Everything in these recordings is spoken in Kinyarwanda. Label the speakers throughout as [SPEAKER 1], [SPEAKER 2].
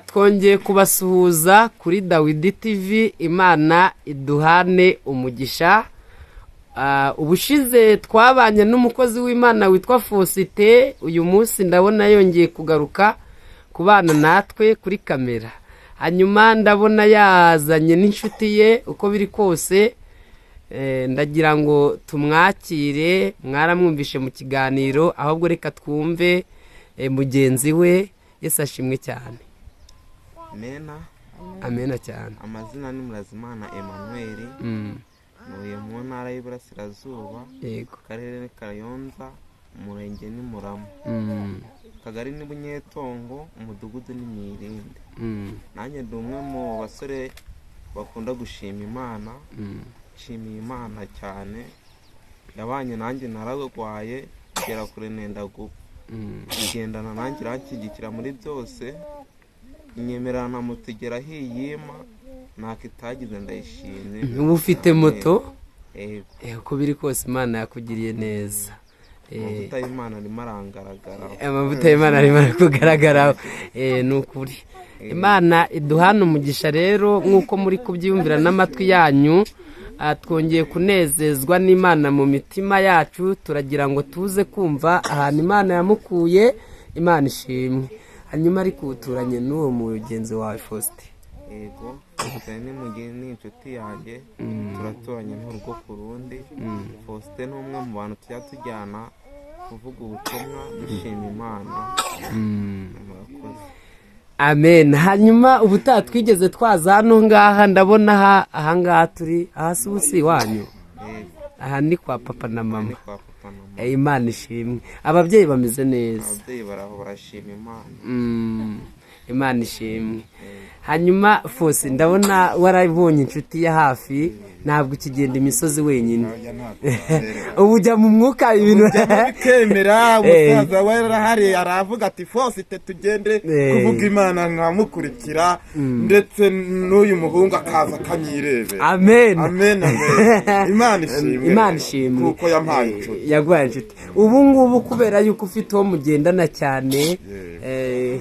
[SPEAKER 1] Twongeye kubasuhuza kuri Dawidi TV. Imana iduhane umugisha. Ubushize twabanye n'umukozi w'Imana witwa Faustin. Uyu munsi ndabona yongeye kugaruka kubana natwe kuri kamera. Hanyuma ndabona yazanye n'inshuti ye uko biri kose. Ndagira ngo tumwakire, mwaramwumvishe mu kiganiro, ahubwo reka twumve mugenzi we. Yesu ashimwe cyane. Amena cyane.
[SPEAKER 2] Amazina ni Murazimana Emmanuel. Nuye mu ntara y'Iburasirazuba.
[SPEAKER 1] Yego.
[SPEAKER 2] Karere Kayonza, umurenge ni Murama. Kagari ni Bunyetongo, umudugudu ni Mwirinde. Nanjye ndi umwe mu basore bakunda gushima Imana. Nshimiye Imana cyane. Yabanye nanjye nararwaye kugera kure nenda gupfa. Igendana nanjye iranshyigikira muri byose. Inyemerana mutugera hiyima nakitagize ndayishimye.
[SPEAKER 1] Ubu ufite moto?
[SPEAKER 2] Yego.
[SPEAKER 1] Uko biri kose Imana yakugiriye neza.
[SPEAKER 2] Amavuta y'Imana arimo arangaragara.
[SPEAKER 1] Amavuta y'Imana arimo kugaragara. Nukuri. Imana iduhana umugisha rero nkuko muri kubyiyumvira n'amatwi yanyu. Twongeye kunezezwa n'Imana mu mitima yacu. Turagira ngo tuze kumva ahantu Imana yamukuye. Imana ishimwe. Hanyuma ariko uturanye n'uwo mugenzi wawe Faustin.
[SPEAKER 2] Yego, Faustin ni mugeni inshuti yanjye. Turaturanye n'urugo ku rundi. Faustin ni umwe mu bantu tujya tujyana kuvuga ubutumwa dushima Imana. Murakoze.
[SPEAKER 1] Amen. Hanyuma ubutaha twigeze twaza hano ngaha, ndabona ahangaha turi hasi ubusi wanyu. Aha ni kwa papa na mama. Imana ishimwe. Ababyeyi bameze neza.
[SPEAKER 2] Ababyeyi baraho barashima Imana.
[SPEAKER 1] Imana ishimwe. Hanyuma Faustin ndabona warabonye inshuti ya hafi, ntabwo ukigenda imisozi wenyine. Ubu ujya mu mwuka ibintu
[SPEAKER 3] bikemera. Umusaza warahari aravuga ati Faustin tugende kuvuga Imana nkamukurikira, ndetse n'uyu muhungu akaza akanyirebe.
[SPEAKER 1] Amen.
[SPEAKER 3] Amen, amen. Imana ishimwe.
[SPEAKER 1] Imana ishimwe
[SPEAKER 3] kuko yampaye inshuti.
[SPEAKER 1] Yaguhaye inshuti. Ubu ngubu kubera yuko ufite uwo mugendana cyane,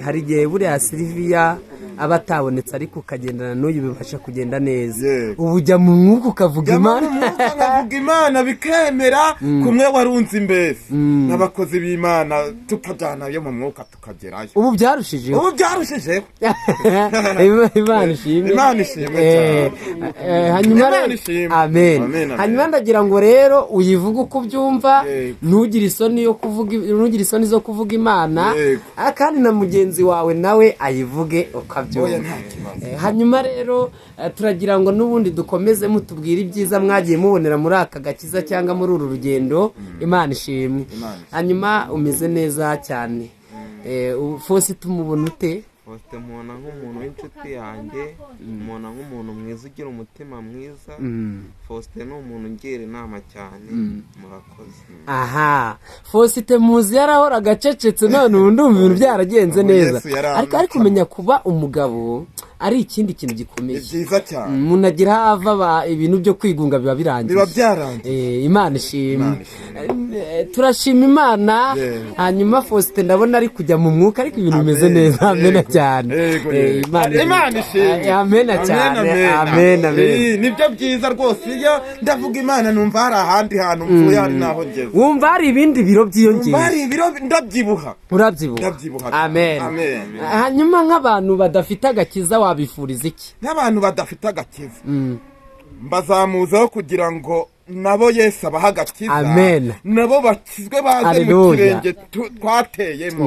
[SPEAKER 1] hari igihe buriya Silvia aba atabonetse ariko ukagendana n'uyu bibasha kugenda neza. Ubu ujya mu mwuka ukavuga Imana.
[SPEAKER 3] Nkavuga Imana bikemera. Kumwe warunze imbese n'abakozi b'Imana tukajyana yo mu mwuka tukagerayo.
[SPEAKER 1] Ubu byarushijeho. Imana ishimwe.
[SPEAKER 3] Imana ishimwe.
[SPEAKER 1] Hanyuma amen. Hanyuma ndagira ngo rero uyivuge uko ubyumva, ntugire isoni zo kuvuga Imana, kandi na mugenzi wawe nawe ayivuge ukabyumva. Hanyuma rero turagira ngo n'ubundi dukomeze mutubwira ibyiza mwagiye mubonera muri aka gakiza cyangwa muri uru rugendo. Imana ishimwe. Hanyuma umeze neza cyane. Faustin tumubona ute?
[SPEAKER 2] Faustin mubona nk'umuntu w'inshuti yanjye, mubona nk'umuntu mwiza ugira umutima mwiza. Faustin ni umuntu ungira inama cyane. Murakoze.
[SPEAKER 1] Aha, Faustin muzi yarahora agacecetse, none ubu ndumva ibintu byaragenze neza. Ariko umenya kuba umugabo ari ikindi kintu gikomeye.
[SPEAKER 3] Byiza cyane.
[SPEAKER 1] Umuntu agira hava ibintu byo kwigunga biba birangiye.
[SPEAKER 3] Biba byarangiye.
[SPEAKER 1] Imana ishimwe. Turashima Imana. Hanyuma Faustin ndabona ari kujya mu mwuka ariko ibintu bimeze neza. Amena cyane.
[SPEAKER 3] Imana ishimwe.
[SPEAKER 1] Amena cyane. Amena.
[SPEAKER 3] Nibyo byiza rwose. Iyo ndavuga Imana numva hari ahandi hantu mvuye hari naho ngeze.
[SPEAKER 1] Wumva hari ibindi biro byiyongeye.
[SPEAKER 3] Wumva hari ibiro ndabyibuha.
[SPEAKER 1] Urabyibuha. Amen. Hanyuma nk'abantu badafite agakiza wabifuriza iki?
[SPEAKER 3] N'abantu badafite agakiza mbazamuzaho kugira ngo nabo Yesu abaha agakiza.
[SPEAKER 1] Amen.
[SPEAKER 3] Nabo bakizwe baze mu kirenge twateyemo.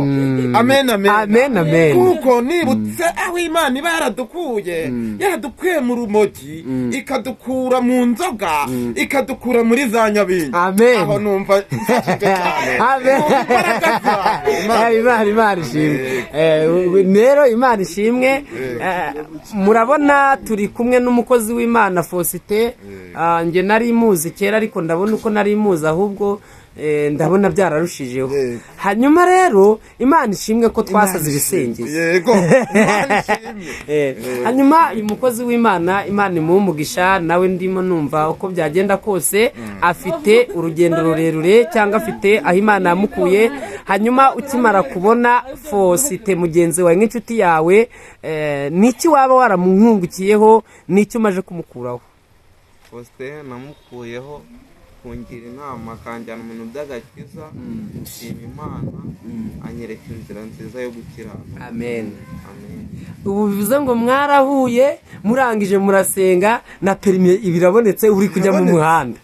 [SPEAKER 3] Amen, amen.
[SPEAKER 1] Amen, amen.
[SPEAKER 3] Kuko nibutse aho Imana iba yaradukuye mu rumogi, ikadukura mu nzoga, ikadukura muri za nyabingi.
[SPEAKER 1] Amen.
[SPEAKER 3] Aho numva
[SPEAKER 1] Amen. Imana ishimwe. Rero Imana ishimwe. Murabona turi kumwe n'umukozi w'Imana Faustin. Nge nari muzi kera ariko ndabona uko nari muzi ahubwo ndabona byararushijeho. Hanyuma rero Imana ishimwe ko twasaze ibisengezi.
[SPEAKER 3] Yego.
[SPEAKER 1] Hanyuma uyu mukozi w'Imana, Imana imumugisha, nawe ndimo numva uko byagenda kose afite urugendo rurerure cyangwa afite aho Imana yamukuye. hanyuma ukimara kubona Faustin mugenzi wawe nk'inshuti yawe niki waba waramuhungukiyeho n'icyo umaje kumukuraho?
[SPEAKER 2] Faustin namukuyeho kungira inama akanjyana mu bintu by'agakiza, nshima Imana anyereka inzira nziza yo gukiranuka.
[SPEAKER 1] Amen. Ubu bivuze ngo mwarahuye murangije murasenga na perime ibirabonetse uri kujya mu muhanda.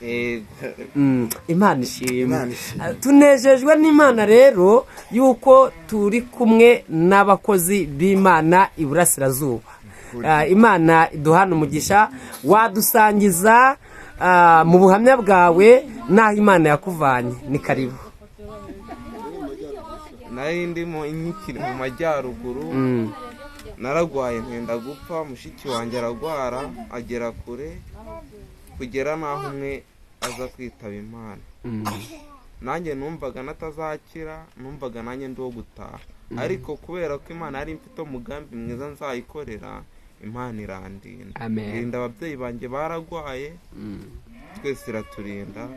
[SPEAKER 1] Imana ishimwe. Tunejejwe n'Imana rero yuko turi kumwe n'abakozi b'Imana iburasirazuba. Imana iduhana umugisha, wadusangiza mu buhamya bwawe n'aho Imana yakuvanye. Ni karibu.
[SPEAKER 2] Nari ndimo inyikiri mu majyaruguru, naragwaye ntenda gupfa, mushiki wanjye aragwara agera kure kugera naho umwe aza kwitaba Imana. Nanjye numvaga natazakira, numvaga nanjye ndi uwo gutaha, ariko kubera ko Imana yari mfite umugambi mwiza nzayikorera, Imana irandinda. Irinda ababyeyi banjye baragwaye, twese iraturinda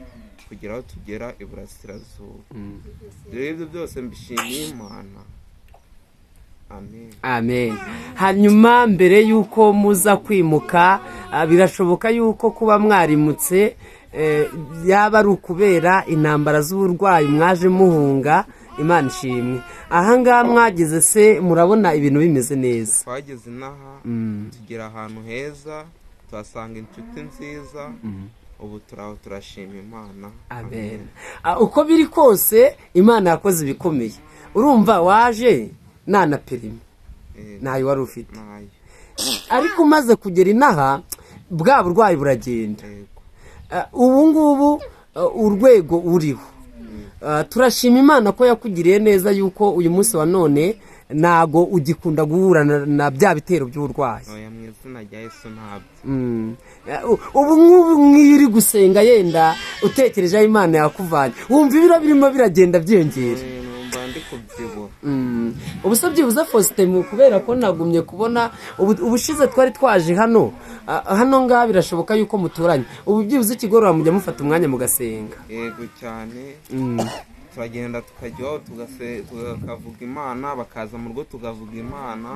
[SPEAKER 2] kugira aho tugera iburasirazuba. Rero ibyo byose mbishimiye Imana. Amen.
[SPEAKER 1] Amen. Hanyuma mbere yuko muza kwimuka, birashoboka yuko kuba mwarimutse yaba ari ukubera intambara z'uburwayi mwaje muhunga. Imana ishimwe. Ahangaha mwageze se murabona ibintu bimeze neza?
[SPEAKER 2] Twageze inaha tugera ahantu heza, tuhasanga inshuti nziza, ubu turaho turashima Imana.
[SPEAKER 1] Amen. Uko biri kose Imana yakoze ibikomeye. Urumva waje nana perime nayo wari ufite, ariko umaze kugera inaha bwa burwayi buragenda. Ubu ngubu urwego uriho, turashima Imana ko yakugiriye neza yuko uyu munsi wa none nago ugikunda guhura na bya bitero by'uburwayi.
[SPEAKER 2] Oya, mu izina rya Yesu ntabyo.
[SPEAKER 1] Ubu nk'ubu nk'iri gusenga yenda utekereje aho Imana yakuvanye, wumva ibiro birimo biragenda byiyongera.
[SPEAKER 2] Ndi kubyibuha.
[SPEAKER 1] Ubuse byibuze Faustin, kubera ko nagumye kubona ubushize twari twaje hano ngaha, birashoboka yuko muturanye. Ubu byibuze ikigorora mujya mufata umwanya mugasenga.
[SPEAKER 2] Yego cyane. Turagenda tukajyaho tukavuga Imana, bakaza mu rugo tukavuga Imana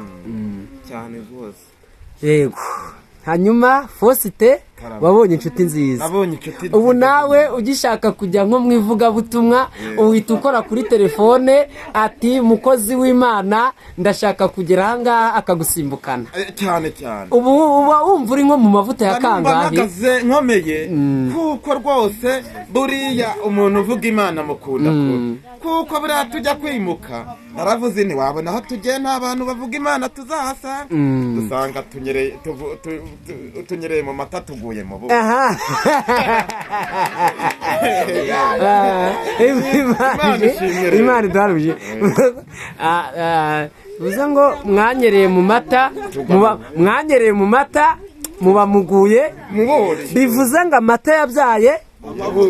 [SPEAKER 2] cyane rwose.
[SPEAKER 1] Yego. Hanyuma Faustin wabonye inshuti nziza. Ubu nawe ugishaka kujya nko mu ivugabutumwa, uhita ukora kuri telefone ati mukozi w'Imana ndashaka kugera ahangaha, akagusimbukana.
[SPEAKER 3] Cyane cyane.
[SPEAKER 1] Ubu uba wumva uri nko mu mavuta ya kangahe?
[SPEAKER 3] Mpagaze nkomeye kuko rwose buriya umuntu uvuga Imana mukunda kuko buriya tujya kwimuka naravuze ni wabona aho tugiye nta bantu bavuga Imana tuzahasanga, dusanga tunyereye mu mata tuguye mu bubu. Imana idaruje. Bivuze ngo mwanyereye mu mata muba muguye mu bori. Bivuze ngo amata yabyaye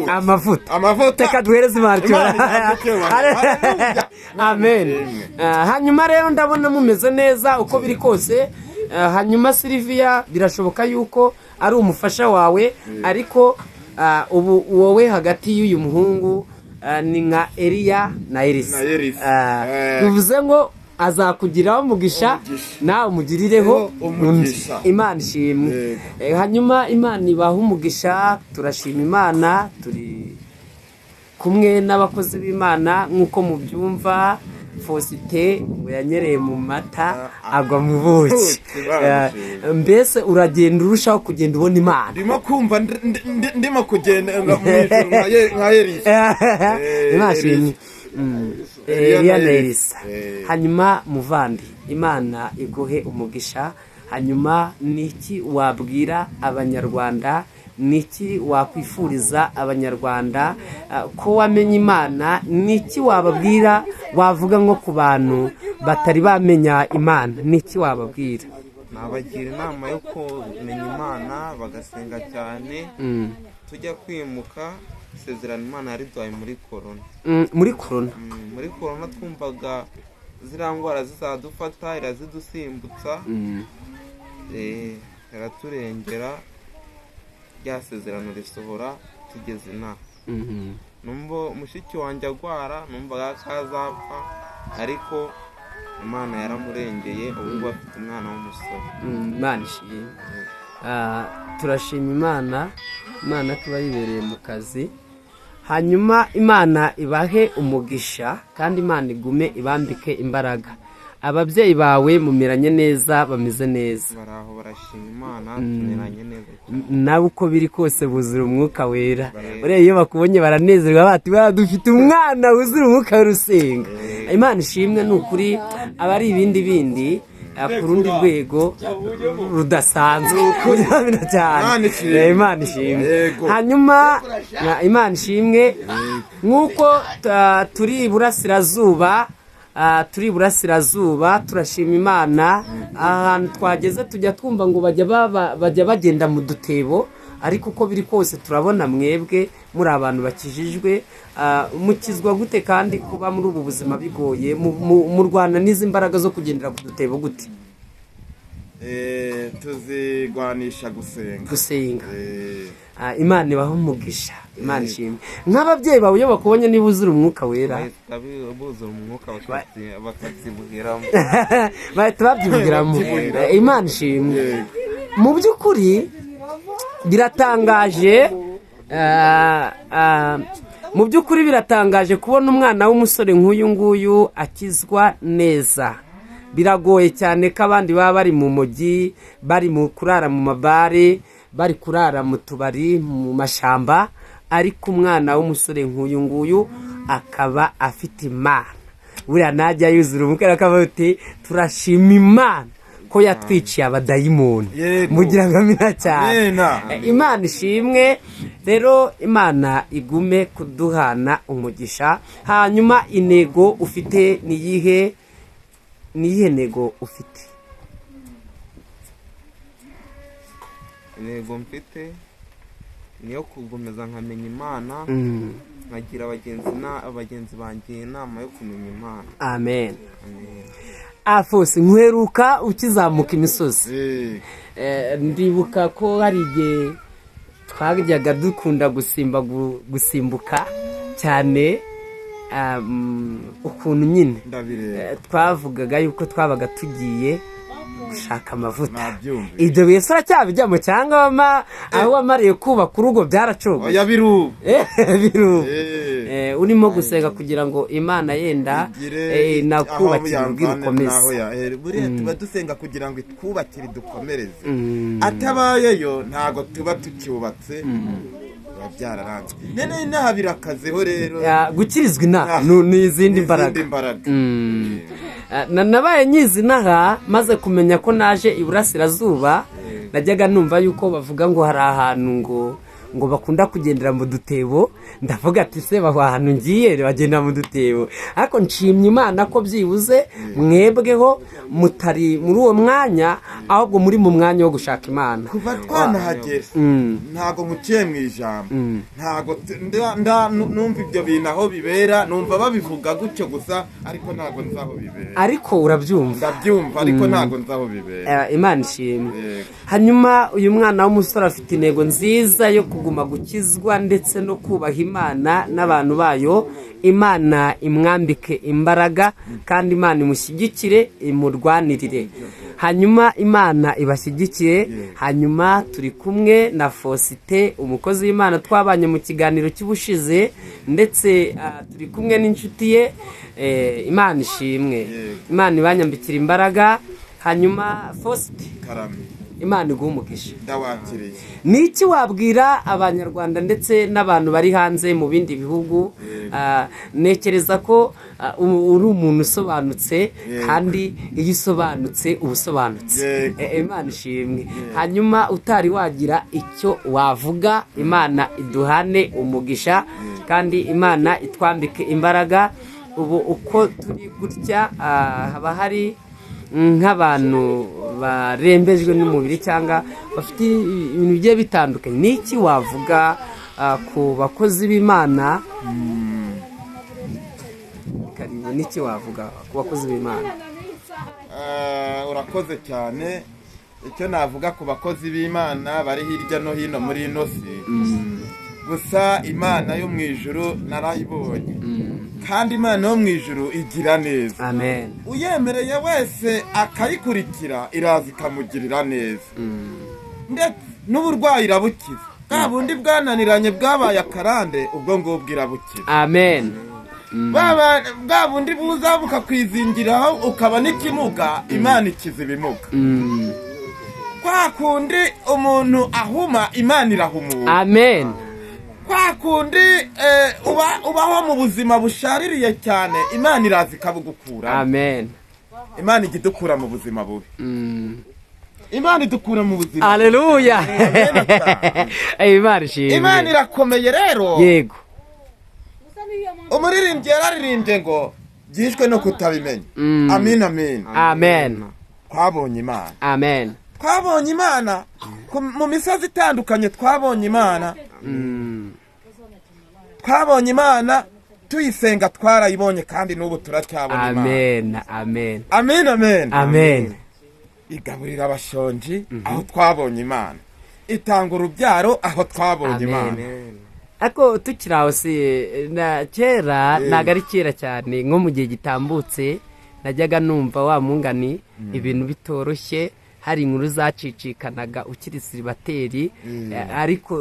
[SPEAKER 3] amavuta. Reka duhereze Imana cyora. Amen. Hanyuma rero ndabona mumeze neza uko biri kose. Hanyuma Sylvia, birashoboka yuko ari umufasha wawe, ariko ubu wowe hagati y'uyu muhungu ni nka Eliya na Elisa. Bivuze ngo azakugiraho umugisha, nawe umugirireho umugisha. Imana ishimwe. Hanyuma Imana ibaha umugisha. Turashima Imana, turi kumwe n'abakozi b'Imana nk'uko mubyumva. Faustin ngo yanyereye mu mata agwa mu buki. Mbese uragenda urushaho kugenda ubona Imana. Ndimo kumva ndimo kugenda mu ijuru nka Elisa.
[SPEAKER 1] Imana ishimwe. Eliya na Elisa. Hanyuma muvandi, Imana iguhe umugisha. Hanyuma niki wabwira Abanyarwanda, niki wakwifuriza Abanyarwanda ko wamenye Imana? Niki wababwira, wavuga nko ku bantu batari bamenya Imana, niki wababwira?
[SPEAKER 2] Nabagira inama yo kumenya Imana, bagasenga cyane. Tujya kwimuka, isezerano Imana yariduhaye muri korona. Muri korona twumvaga ziriya ndwara zizadufata, irazidusimbutsa, iraturengera, rya sezerano risohora tugeze inaha. numva mushiki wanjye agwara numvaga ko azapfa ariko Imana yaramurengeye ubu ngubu afite umwana w'umusore.
[SPEAKER 1] Imana ishimwe. Turashima Imana tuba yibereye mu kazi, hanyuma Imana ibahe umugisha kandi Imana igume ibambike imbaraga. Ababyeyi bawe mumeranye neza, bameze neza?
[SPEAKER 2] Baraho barashima Imana, tumeranye neza.
[SPEAKER 1] Nawe uko biri kose buzura umwuka wera. Uriya iyo bakubonye baranezerwa bati dufite umwana wuzura umwuka w'urusenga. Imana ishimwe, ni ukuri aba ari ibindi bindi ku rundi rwego rudasanzwe cyane. Imana ishimwe. Hanyuma Imana ishimwe, nk'uko turi iburasirazuba turashima Imana. Ahantu twageze tujya twumva ngo bajya bagenda mu dutebo, ariko uko biri kose turabona mwebwe muri abantu bakijijwe. Mukizwa gute kandi kuba muri ubu buzima bigoye mu Rwanda n'izi mbaraga zo kugendera ku dutebo gute?
[SPEAKER 4] Tuzigwanisha gusenga.
[SPEAKER 1] Imana ibaho umugisha. Imana ishimwe. Nk'ababyeyi bawe iyo bakubonye niba uzura umwuka wera,
[SPEAKER 2] buzura umwuka bakatsibugiramo
[SPEAKER 1] bahita babyibugiramo. Imana ishimwe. Mu by'ukuri biratangaje, kubona umwana w'umusore nk'uyu nguyu akizwa neza. Biragoye cyane ko abandi baba bari mu mujyi, bari mu kurara mu mabare, bari kurara mu tubari, mu mashamba, ariko umwana w'umusore nk'uyu nguyu akaba afite Imana. Buriya najya yuzura umukara akavuga ati turashima Imana ko yatwiciye abadayimoni. Mugira ngo amina cyane. Imana ishimwe. Rero Imana igume kuduhana umugisha. Hanyuma intego ufite ni iyihe ntego ufite?
[SPEAKER 2] Intego mfite niyo kugomeza nkamenya Imana, nkagira abagenzi banjye inama yo kumenya Imana.
[SPEAKER 1] Amen. Afose nkweruka ukizamuka imisozi. Ndibuka ko hari igihe twajyaga dukunda gusimbuka cyane, ukuntu nyine twavugaga yuko twabaga tugiye gushaka amavuta. Ibyo bese uracyabijyamo cyangwa aho wamariye kubaka urugo byaracogoye?
[SPEAKER 4] Biru.
[SPEAKER 1] Urimo gusenga kugira ngo Imana yenda nakubakira urugo rukomeze.
[SPEAKER 4] Buriya tuba dusenga kugira ngo itwubakire dukomereze. Atabayeyo ntago tuba tucyubatse. Byararanzwe. Nene inaha birakazeho rero.
[SPEAKER 1] Gukirizwa inaha n'izindi mbaraga. Nabaye nyizi inaha maze kumenya ko naje iburasirazuba, najyaga numva yuko bavuga ngo hari ahantu ngo bakunda kugendera mu dutebo. Ndavuga ati se ahantu ngiye bagenda mu dutebo, ariko nshimye Imana ko byibuze mwebweho mutari muri uwo mwanya, ahubwo muri mu mwanya wo gushaka Imana.
[SPEAKER 4] Kuva twanahagera ntago muciye mu ijambo, ntago numva ibyo bintu aho bibera, numva babivuga gutyo gusa, ariko ntago nzaho bibera.
[SPEAKER 1] Ariko urabyumva?
[SPEAKER 4] Ndabyumva, ariko ntago nzaho bibera.
[SPEAKER 1] Imana ishimwe. Hanyuma uyu mwana w'umusore afite intego nziza yo kuguma gukizwa ndetse no kubaha Imana n'abantu bayo. Imana imwambike imbaraga kandi Imana imushyigikire, imurwanirire. Hanyuma Imana ibashyigikire. Hanyuma turi kumwe na Fosite, umukozi w'Imana twabanye mu kiganiro cy'ubushize, ndetse turi kumwe n'inshuti ye. Imana ishimwe. Imana ibanyambikira imbaraga. Hanyuma Fosite, Imana iguha umugisha.
[SPEAKER 4] Ndawakiriye.
[SPEAKER 1] Niki wabwira abanyarwanda ndetse n'abantu bari hanze mu bindi bihugu? Nekereza ko uri umuntu usobanutse, kandi iyo usobanutse uba usobanutse. Imana ishimwe. Hanyuma utari wagira icyo wavuga, Imana iduhane umugisha kandi Imana itwambike imbaraga. Ubu uko turi gutya haba hari nk'abantu barembejwe n'umubiri cyangwa bafite ibintu bigiye bitandukanye. Niki wavuga ku bakozi b'Imana? Niki wavuga ku bakozi b'Imana?
[SPEAKER 4] Urakoze cyane. Icyo navuga ku bakozi b'Imana bari hirya no hino muri ino si, gusa imana yo mu ijuru narayibonye kandi imana yo mu ijuru igira neza.
[SPEAKER 1] amen
[SPEAKER 4] uyemereye wese akayikurikira iraza ikamugirira neza, ndetse n'uburwayi irabukiza. bwa bundi bwananiranye bwabaye akarande ubwo ngubwo irabukiza.
[SPEAKER 1] amen
[SPEAKER 4] bwa bundi buza bukakwizingiraho ukaba n'ikimuga, imana ikiza ibimuga. kwa kundi umuntu ahuma, imana irahumura.
[SPEAKER 1] amen
[SPEAKER 4] kwa kundi ubaho mu buzima bushaririye cyane, imana iraza ikabugukura.
[SPEAKER 1] amen
[SPEAKER 4] imana ijya idukura mu buzima bubi. imana idukura mu buzima.
[SPEAKER 1] haleluya imana ishimwe.
[SPEAKER 4] imana irakomeye rero.
[SPEAKER 1] yego
[SPEAKER 4] umuririmbyi yararirimbye ngo byishwe no kutabimenya. amen amen
[SPEAKER 1] amen
[SPEAKER 4] twabonye imana.
[SPEAKER 1] amen
[SPEAKER 4] twabonye imana mu misozi itandukanye. twabonye imana. twabonye imana tuyisenga, twarayibonye kandi n'ubu turacyabona imana.
[SPEAKER 1] amen amen
[SPEAKER 4] amen amen
[SPEAKER 1] amen
[SPEAKER 4] igaburira abashonji aho twabonye imana, itanga urubyaro aho twabonye imana.
[SPEAKER 1] ariko tukiri aho si na kera, ntabwo ari kera cyane, nko mu gihe gitambutse najyaga numva wa mungani ibintu bitoroshye, hari inkuru zacicikanaga ukiri siribateri, ariko